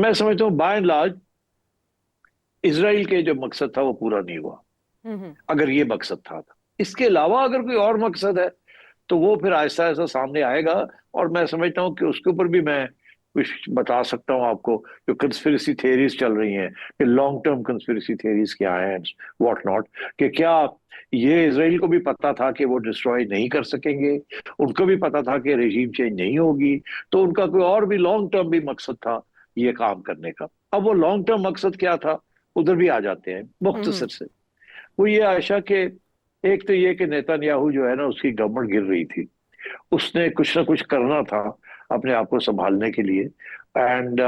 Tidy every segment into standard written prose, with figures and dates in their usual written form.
मैं समझता हूँ बाय एंड लार्ज इसराइल के जो मकसद था वो पूरा नहीं हुआ, हम्म। अगर ये मकसद था। इसके अलावा अगर कोई और मकसद है तो वो फिर आहिस्ता आहिस्ता सामने आएगा। और मैं समझता हूँ कि उसके ऊपर भी मैं कुछ बता सकता हूँ आपको। जो कंस्पिरेसी थेरीज चल रही हैं कि लॉन्ग टर्म कंस्पिरेसी थेरीज क्या हैं, व्हाट नॉट, कि क्या ये इसराइल को भी पता था कि वो डिस्ट्रॉय नहीं कर सकेंगे, उनको भी पता था कि रेजीम चेंज नहीं होगी, तो उनका कोई और भी लॉन्ग टर्म भी मकसद था ये काम करने का। अब वो लॉन्ग टर्म मकसद क्या था, उधर भी आ जाते हैं मुख्तसर से। वो ये आशा कि एक तो ये कि नेतन्याहू जो है ना, उसकी गवर्नमेंट गिर रही थी, उसने कुछ ना कुछ करना था अपने आप को संभालने के लिए। And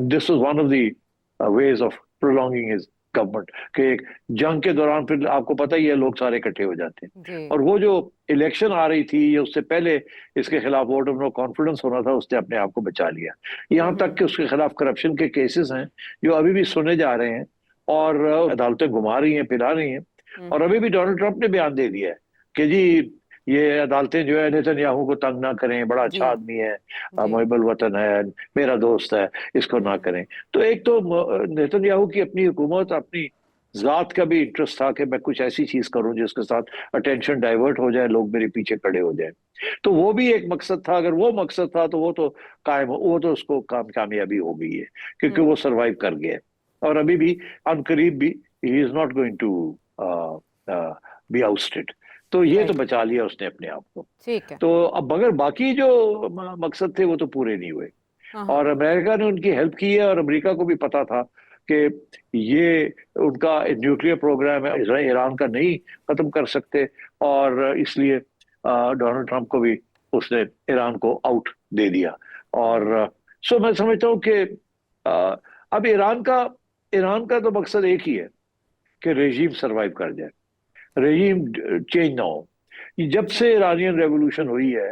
this was one of the ways of prolonging his government, कि एक जंग के दौरान फिर आपको पता ही है लोग सारे इकट्ठे हो जाते हैं। जी। और वो जो इलेक्शन आ रही थी, ये उससे पहले इसके खिलाफ वोट ऑफ नो कॉन्फिडेंस होना था, उसने अपने आप को बचा लिया। यहाँ तक कि उसके खिलाफ करप्शन के केसेस हैं जो अभी भी सुने जा रहे हैं, और अदालतें घुमा रही हैं, फिरा रही हैं। और हम्म। अभी भी डोनाल्ड ट्रंप ने बयान दे दिया है कि जी ये अदालतें जो है नेतन्याहू को तंग ना करें, बड़ा अच्छा जी। आदमी है, जी। मुहिबुल वतन है, मेरा दोस्त है, इसको ना हम्म। करें। तो एक तो नेतन्याहू की अपनी हुकूमत, अपनी जात का भी इंटरेस्ट था कि मैं कुछ ऐसी चीज करूं जिसके साथ अटेंशन डाइवर्ट हो जाए, लोग मेरे पीछे खड़े हो जाए। तो वो भी एक मकसद था। अगर वो मकसद था तो वो तो कायम, वो तो उसको कामयाबी हो गई है, क्योंकि वो हम्म। सरवाइव कर गया है। और अभी भी अनकरीब भी he is not going to be ousted. तो ये तो राइट। बचा लिया उसने अपने आप को। ठीक है। तो अब मगर बाकी जो मकसद थे वो तो पूरे नहीं हुए। हाँ और हाँ। अमेरिका ने उनकी हेल्प की है, और अमेरिका को भी पता था कि ये उनका न्यूक्लियर प्रोग्राम है, इसराइल ईरान का नहीं खत्म कर सकते। और इसलिए डोनाल्ड ट्रंप को भी उसने ईरान को आउट दे दिया। और हम्म। सो मैं समझता हूँ कि अ, अब ईरान का तो मकसद एक ही है कि रेजीम सरवाइव कर जाए, रेजीम चेंज ना हो। जब से इरानियन रेवोल्यूशन हुई है,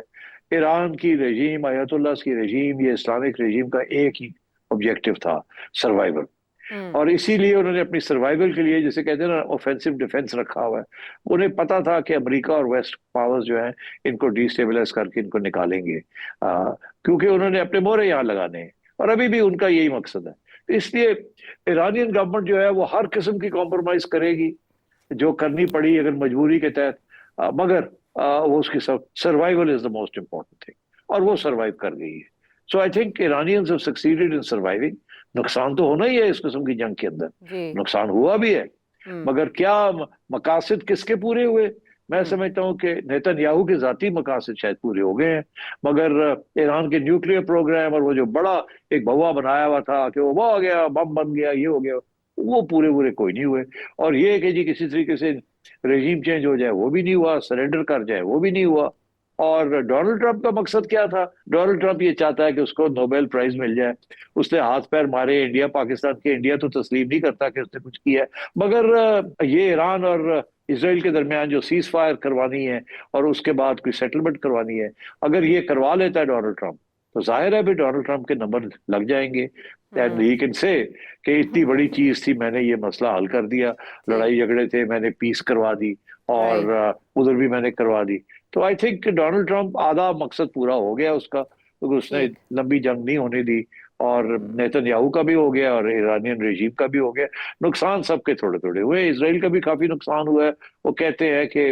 ईरान की रेजीम, अयतुल्ला की रेजीम, ये इस्लामिक रेजीम का एक ही ऑब्जेक्टिव था, सर्वाइवल। हम्म। और इसीलिए उन्होंने अपनी सर्वाइवल के लिए, जैसे कहते हैं ना, ऑफेंसिव डिफेंस रखा हुआ है। उन्हें पता था कि अमेरिका और वेस्ट पावर्स जो हैं इनको डिस्टेबलाइज करके इनको निकालेंगे, क्योंकि उन्होंने अपने मोहरे यहाँ लगाने हैं। और अभी भी उनका यही मकसद है। तो इसलिए ईरानियन गवर्नमेंट जो है वो हर किस्म की कॉम्प्रोमाइज करेगी, जो करनी पड़ी अगर मजबूरी के तहत। मगर वो उसकी सब, survival is the most important thing, और वो सर्वाइव कर गई है। So I think Iranians have succeeded in surviving. नुकसान तो होना ही है इस किस्म की जंग के अंदर, जी। नुकसान हुआ भी है। हम्म। मगर क्या मकासद किसके पूरे हुए? मैं हम्म। समझता हूँ कि नेतन्याहू के जाती मकासद शायद पूरे हो गए हैं, मगर ईरान के न्यूक्लियर प्रोग्राम और वो जो बड़ा एक भवा बनाया हुआ था कि वो आ गया, बम बन गया, ये हो गया, वो पूरे पूरे कोई नहीं हुए। और ये कि जी किसी तरीके से रेजीम चेंज हो जाए वो भी नहीं हुआ, सरेंडर कर जाए वो भी नहीं हुआ। और डोनाल्ड ट्रंप का मकसद क्या था? डोनाल्ड ट्रंप ये चाहता है कि उसको नोबेल प्राइज मिल जाए। उसने हाथ पैर मारे इंडिया पाकिस्तान के, इंडिया तो तस्लीम नहीं करता कि उसने कुछ किया है। मगर ये ईरान और इसराइल के दरमियान जो सीज फायर करवानी है और उसके बाद कोई सेटलमेंट करवानी है, अगर ये करवा लेता है डोनाल्ड ट्रंप, तो जाहिर है भी डोनाल्ड ट्रंप के नंबर लग जाएंगे। And he hmm. Can say कि इतनी बड़ी चीज थी, मैंने ये मसला हल कर दिया, जी। लड़ाई झगड़े थे, मैंने पीस करवा दी, और राइट। उधर भी मैंने करवा दी। तो आई थिंक डोनाल्ड ट्रंप आधा मकसद पूरा हो गया उसका, क्योंकि उसने ठीक। लंबी जंग नहीं होने दी। और हम्म। नेतन्याहू का भी हो गया और ईरानियन रेजीम का भी हो गया। नुकसान सबके थोड़े थोड़े हुए। इसराइल का भी काफी नुकसान हुआ है। वो कहते हैं कि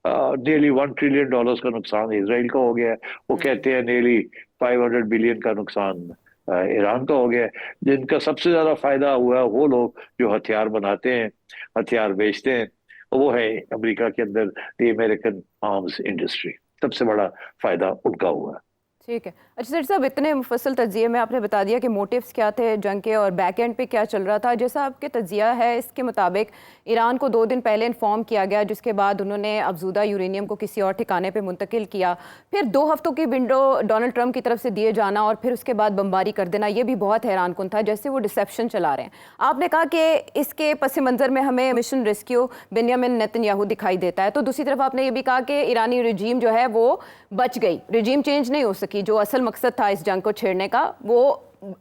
नियरली $1 ट्रिलियन का नुकसान इसराइल का हो गया है। वो हम्म। कहते हैं नियरली 500 बिलियन का नुकसान ईरान का हो गया है। जिनका सबसे ज्यादा फायदा हुआ है वो लोग जो हथियार बनाते हैं, हथियार बेचते हैं, वो है अमेरिका के अंदर द अमेरिकन आर्म्स इंडस्ट्री। सबसे बड़ा फायदा उनका हुआ है। ठीक है। अच्छा सर साहब, इतने मुफस्सल तज्जिए में आपने बता दिया कि मोटिव्स क्या थे जंग के और बैक एंड पे क्या चल रहा था। जैसा आपके तज्जिया है इसके मुताबिक ईरान को 2 दिन पहले इन्फॉर्म किया गया, जिसके बाद उन्होंने अफजूदा यूरेनियम को किसी और ठिकाने पे मुंतकिल किया। फिर 2 हफ्तों की विंडो डोनाल्ड ट्रंप की तरफ से दिए जाना और फिर उसके बाद बमबारी कर देना, ये भी बहुत हैरान कुन था, जैसे वो डिसेप्शन चला रहे हैं। आपने कहा कि इसके पस मंज़र में हमें मिशन रेस्क्यू बेंजामिन नेतन्याहू दिखाई देता है, तो दूसरी तरफ आपने ये भी कहा कि ईरानी रजीम जो है वो बच गई, रजीम चेंज नहीं हो सकी। जो असल मकसद था इस जंग को छेड़ने का वो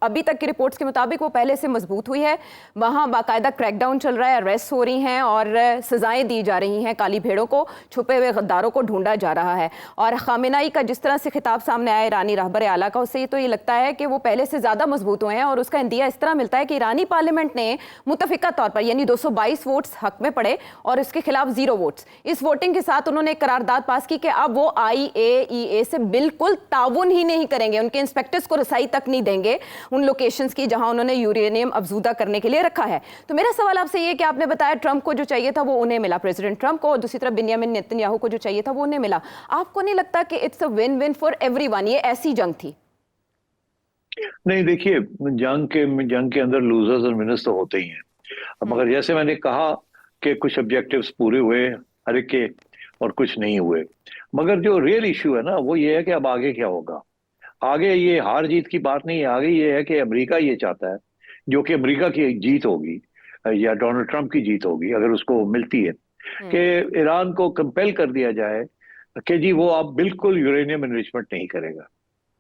अभी तक की रिपोर्ट्स के मुताबिक वो पहले से मजबूत हुई है। वहाँ बाकायदा क्रैकडाउन चल रहा है, अरेस्ट हो रही हैं और सजाएं दी जा रही हैं, काली भेड़ों को, छुपे हुए गद्दारों को ढूंढा जा रहा है। और खामेनाई का जिस तरह से खिताब सामने आया ईरानी रहबर आला का, उससे तो ये लगता है कि वो पहले से ज़्यादा मजबूत हुए हैं। और उसका इंदिया इस तरह मिलता है कि ईरानी पार्लियामेंट ने मुतफिका तौर पर यानी 222 वोट्स हक में पड़े और इसके खिलाफ 0 वोट्स। इस वोटिंग के साथ उन्होंने एक करारदाद पास की कि अब वो IAEA से बिल्कुल ताउन ही नहीं करेंगे, उनके इंस्पेक्टर्स को रसाई तक नहीं देंगे उन लोकेशंस की जहां उन्होंने यूरेनियम अफजूदा करने के लिए रखा है। तो मेरा सवाल आपसे ये कि आपने बताया ट्रंप को जो चाहिए था वो उन्हें मिला, प्रेसिडेंट ट्रंप को, और दूसरी तरफ बिन्यामिन नेतन्याहू को जो चाहिए था वो उन्हें मिला। आपको नहीं लगता कि it's a win win for everyone, ये ऐसी जंग थी? नहीं, देखिए, जंग के अंदर लूजर्स और विनर्स तो होते ही हैं। अब मगर जैसे मैंने कहा कि कुछ ऑब्जेक्टिव्स पूरे हुए हर एक के और कुछ नहीं हुए, मगर जो रियल इशू है ना वो ये है कि अब आगे क्या होगा। आगे ये हार जीत की बात नहीं है, आगे ये है कि अमेरिका ये चाहता है, जो कि अमेरिका की जीत होगी या डोनाल्ड ट्रंप की जीत होगी अगर उसको मिलती है, कि ईरान को कंपेल कर दिया जाए कि जी वो अब बिल्कुल यूरेनियम एनरिचमेंट नहीं करेगा।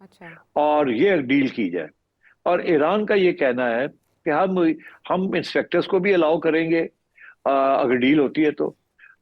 अच्छा। और ये डील की जाए। और ईरान का ये कहना है कि हम इंस्पेक्टर्स को भी अलाउ करेंगे अगर डील होती है तो,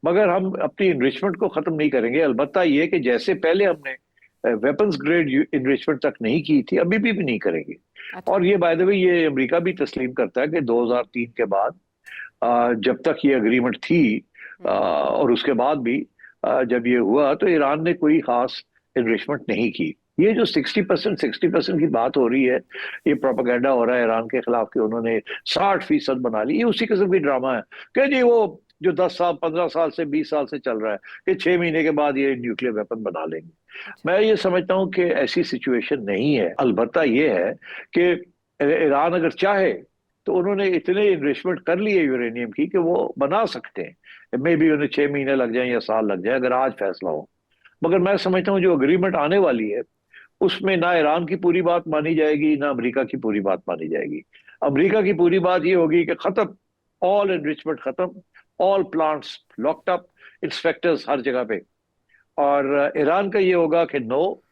मगर हम अपनी इनरिचमेंट को खत्म नहीं करेंगे। अलबत्ता ये कि जैसे पहले हमने वेपन्स ग्रेड इनरिचमेंट तक नहीं की थी, अभी भी नहीं करेंगे। अच्छा। और ये बाय द वे ये अमेरिका भी तस्लीम करता है कि 2003 के बाद जब तक ये अग्रीमेंट थी और उसके बाद भी जब ये हुआ तो ईरान ने कोई खास इनरिचमेंट नहीं की। ये जो 60% की बात हो रही है, ये प्रोपेगेंडा हो रहा है ईरान के खिलाफ कि उन्होंने 60% बना ली, ये उसी किस्म की ड्रामा है कि जी वो जो 10 साल 15 साल से 20 साल से चल रहा है कि 6 महीने के बाद ये न्यूक्लियर वेपन बना लेंगे। अच्छा। मैं ये समझता हूँ कि ऐसी सिचुएशन नहीं है। अलबत्ता ये है कि ईरान अगर चाहे तो उन्होंने इतने इन्वेस्टमेंट कर लिए यूरेनियम की कि वो बना सकते हैं। मे बी उन्हें 6 महीने लग जाए या साल लग जाए अगर आज फैसला हो। मगर मैं समझता हूँ जो अग्रीमेंट आने वाली है उसमें ना ईरान की पूरी बात मानी जाएगी ना अमेरिका की पूरी बात मानी जाएगी। अमेरिका की पूरी बात ये होगी कि खत्म, ऑल एनरिचमेंट खत्म, all plants locked up, inspectors हर जगह पे। और ईरान का ये होगा कि नो,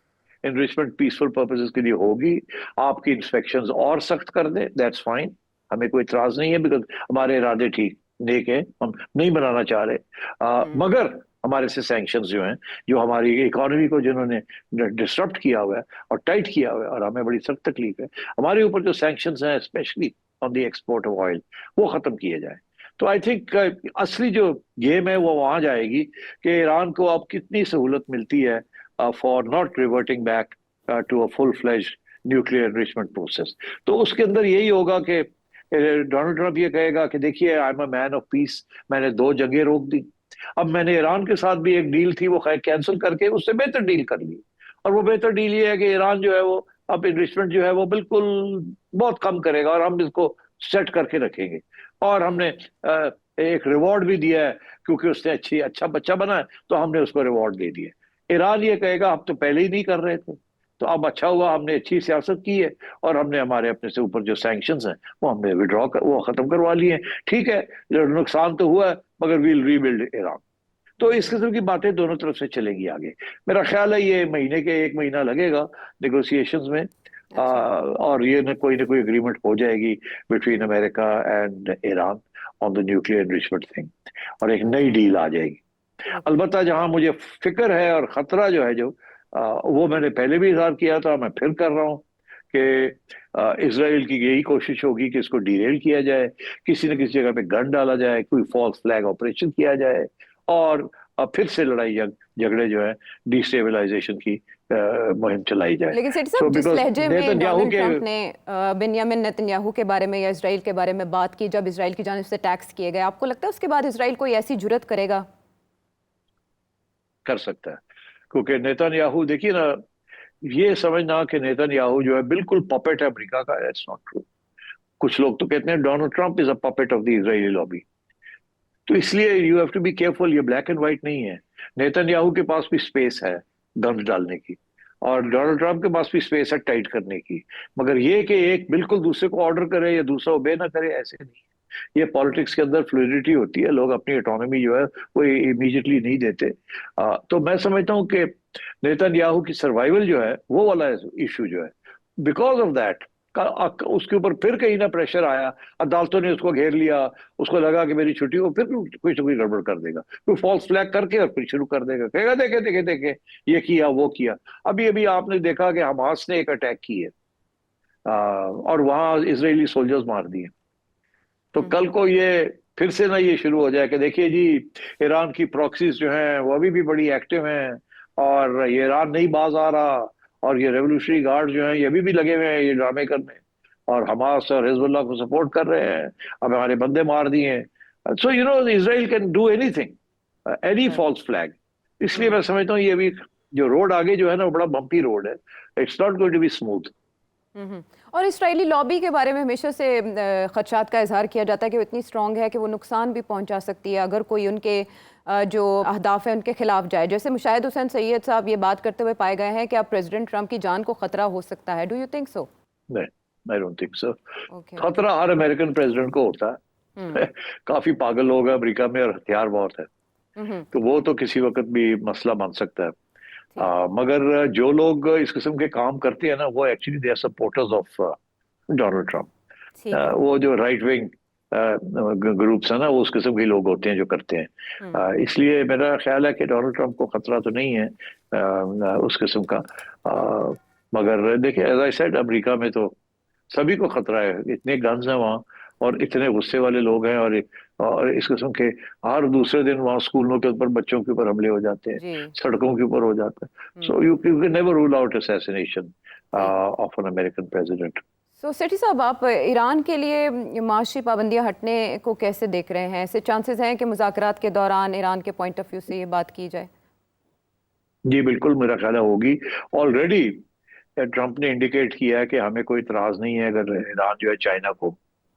एनरिचमेंट पीसफुल पर्पसेस के लिए होगी, आपकी इंस्पेक्शंस और सख्त कर दें, दैट्स फाइन, हमें कोई इतराज नहीं है, बिकॉज हमारे इरादे ठीक नेक है, हम नहीं बनाना चाह रहे। मगर हमारे से सैंक्शंस जो हैं, जो हमारी इकोनॉमी को जिन्होंने डिस्टर्ब किया हुआ है और टाइट किया हुआ है और हमें बड़ी सख्त तकलीफ है, हमारे ऊपर जो सैंक्शंस हैं specially on the export of oil, वो खत्म किए जाए। तो आई थिंक असली जो गेम है वो वहां जाएगी कि ईरान को अब कितनी सहूलत मिलती है for not reverting back to a full fledged nuclear enrichment process. तो उसके अंदर यही होगा कि डोनाल्ड ट्रंप ये कहेगा कि देखिए I am a man of peace, मैंने 2 जंगें रोक दी, अब मैंने ईरान के साथ भी एक डील थी वो कैंसिल करके उससे बेहतर डील कर ली। और वो बेहतर डील ये है कि ईरान जो है वो अब इन्वेस्टमेंट जो है वो बिल्कुल बहुत कम करेगा और हम इसको सेट करके रखेंगे। और हमने एक रिवॉर्ड भी दिया है क्योंकि उसने अच्छा बच्चा बना है, तो हमने उसको रिवॉर्ड दे दिया। ईरान ये कहेगा हम तो पहले ही नहीं कर रहे थे, तो अब अच्छा हुआ हमने अच्छी सियासत की है और हमने हमारे अपने से ऊपर जो सैंक्शंस हैं वो हमने वो खत्म करवा लिए हैं। ठीक है, नुकसान तो हुआ है मगर वील रीबिल्ड ईरान। तो इस किस्म की बातें दोनों तरफ से चलेंगी आगे। मेरा ख्याल है ये महीने के 1 महीना लगेगा नेगोशिएशंस में। और ये न कोई एग्रीमेंट हो जाएगी between America and Iran on the nuclear enrichment thing, और एक नई डील आ जाएगी। अलबत्ता जहां मुझे फिक्र है और खतरा जो है वो मैंने पहले भी इजहार किया था, मैं फिर कर रहा हूँ कि इसराइल की यही कोशिश होगी कि इसको डिरेल किया जाए, किसी न किसी जगह पे गन डाला जाए, कोई फॉल्स फ्लैग ऑपरेशन किया जाए और फिर से लड़ाई झगड़े जो है डिस्टेबलाइजेशन की मुहिम चलाई जाए। लेकिन सेठ साहब, जिस लहजे में नेतन्याहू डोनाल्ड के ट्रंप ने बेंयामिन नेतन्याहू के बारे में या इसराइल के बारे में बात की, जब इसराइल की जानिब से टैक्स किए गए, आपको लगता है उसके बाद इसराइल कोई ऐसी जुर्रत करेगा? कर सकता है, क्योंकि नेतन्याहू, देखिए ना, ये समझना कि नेतन्याहू जो है बिल्कुल पपेट है अमेरिका का, इट्स नॉट ट्रू। कुछ लोग तो कहते हैं Donald Trump is a puppet of the Israeli lobby. तो इसलिए you have to be careful, ये ब्लैक एंड व्हाइट नहीं है। नेतन्याहू के पास भी स्पेस है गन्स डालने की और डोनाल्ड ट्रंप के पास भी स्पेस है टाइट करने की, मगर ये कि एक बिल्कुल दूसरे को ऑर्डर करे या दूसरा ओबे ना करे, ऐसे नहीं है। ये पॉलिटिक्स के अंदर फ्लूइडिटी होती है, लोग अपनी ऑटोनॉमी जो है वो इमीडिएटली नहीं देते। तो मैं समझता हूँ कि नेतन्याहू की सर्वाइवल जो है वो वाला इशू जो है, बिकॉज ऑफ दैट उसके ऊपर फिर कहीं ना प्रेशर आया, अदालतों ने उसको घेर लिया, उसको लगा कि मेरी छुट्टी हो, फिर कोई ना कोई गड़बड़ कर देगा, कोई फॉल्स फ्लैग करके और फिर शुरू कर देगा, कहेगा देखे देखे देखे ये किया वो किया। अभी अभी आपने देखा कि हमास ने एक अटैक की है, और वहां इजरायली सोल्जर्स मार दिए। तो कल को ये फिर से ना ये शुरू हो जाए कि देखिए जी, ईरान की प्रॉक्सीज जो हैं वो अभी भी बड़ी एक्टिव हैं, और ये ईरान नहीं बाज आ रहा, और ये रेवोल्यूशनरी गार्ड जो हैं ये अभी भी लगे हुए हैं ये ड्रामे करने, और हमास और हिजबुल्लाह को सपोर्ट कर रहे हैं, अब हमारे बंदे मार दिए हैं। So you know Israel can do anything, any false flag. इसलिए मैं समझता हूँ ये अभी जो रोड आगे जो है ना वो बड़ा बम्पी रोड है, it's not going to be smooth. और इस्राएली लॉबी के बारे में हमेशा से खदशात का इजहार किया जाता है कि वो इतनी स्ट्रांग है कि वो नुकसान भी पहुंचा सकती है अगर कोई उनके जो अहदाफ है उनके खिलाफ जाए। जैसे मुशाहिद हुसैन सैयद साहब ये बात करते हुए पाए गए हैं कि अब प्रेसिडेंट ट्रंप की जान को खतरा हो सकता है। Do you think so? नहीं, I don't think so. Okay. खतरा हर अमेरिकन प्रेसिडेंट को होता है। काफी पागल लोग हैं अमेरिका में और हथियार बहुत है, तो वो तो किसी वक्त भी मसला बन सकता है। मगर जो लोग इस किस्म के काम करते हैं ना वो actually they are supporters of Donald Trump. ठीक है। वो जो राइट विंग ग्रुप्स है ना वो उस किस्म के लोग होते हैं जो करते हैं। इसलिए मेरा ख्याल है कि डोनाल्ड ट्रम्प को खतरा तो नहीं है उस किस्म का। मगर देखिए एज आई सेड अमेरिका में तो सभी को खतरा है, इतने गन्स हैं वहाँ, और इतने गुस्से वाले लोग हैं, और इस किस्म के हर दूसरे दिन वहाँ स्कूलों के ऊपर बच्चों के ऊपर हमले हो जाते हैं, जी। सड़कों के ऊपर हो जाता है। So you can never rule out assassination ठीक है। Of an American president. So Sethi साहब, आप ईरान के लिए माशी पाबंदियां हटने को कैसे देख रहे हैं? ऐसे चांसेस हैं कि मुज़ाकरात के दौरान ईरान के पॉइंट ऑफ व्यू से ये बात की जाए? जी बिल्कुल, मेरा ख्याल है होगी। ऑलरेडी ट्रंप ने इंडिकेट किया है कि हमें कोई इतराज नहीं है अगर ईरान जो है चाइना को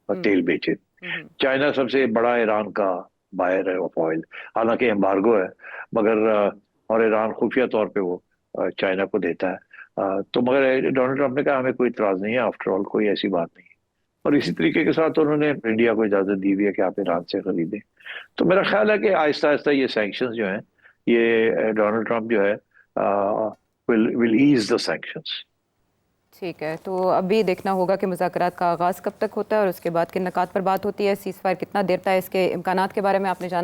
तेल बेचे। चाइना सबसे बड़ा ईरान का बायर है ऑफ ऑयल, हालांकि एम्बार्गो है, मगर और ईरान खुफिया तौर पे वो चाइना को देता है। तो मगर डोनाल्ड ट्रंप ने कहा हमें कोई इतराज नहीं है, आफ्टर ऑल कोई ऐसी बात नहीं है। और इसी तरीके के साथ उन्होंने इंडिया को इजाजत दी हुई है कि आप ईरान से खरीदें। तो मेरा ख्याल है कि आहिस्ता आहिस्ता ये सैंक्शंस जो हैं ये डोनाल्ड ट्रंप जो है विल ईज द सैंक्शंस। ठीक है, तो अभी देखना होगा कि मुज़ाकरात का आगाज़ कब तक होता है और उसके बाद किन नकात पर बात होती है, सीज़फायर कितना देर तक है, इसके इम्कानात के बारे में आपने जाना।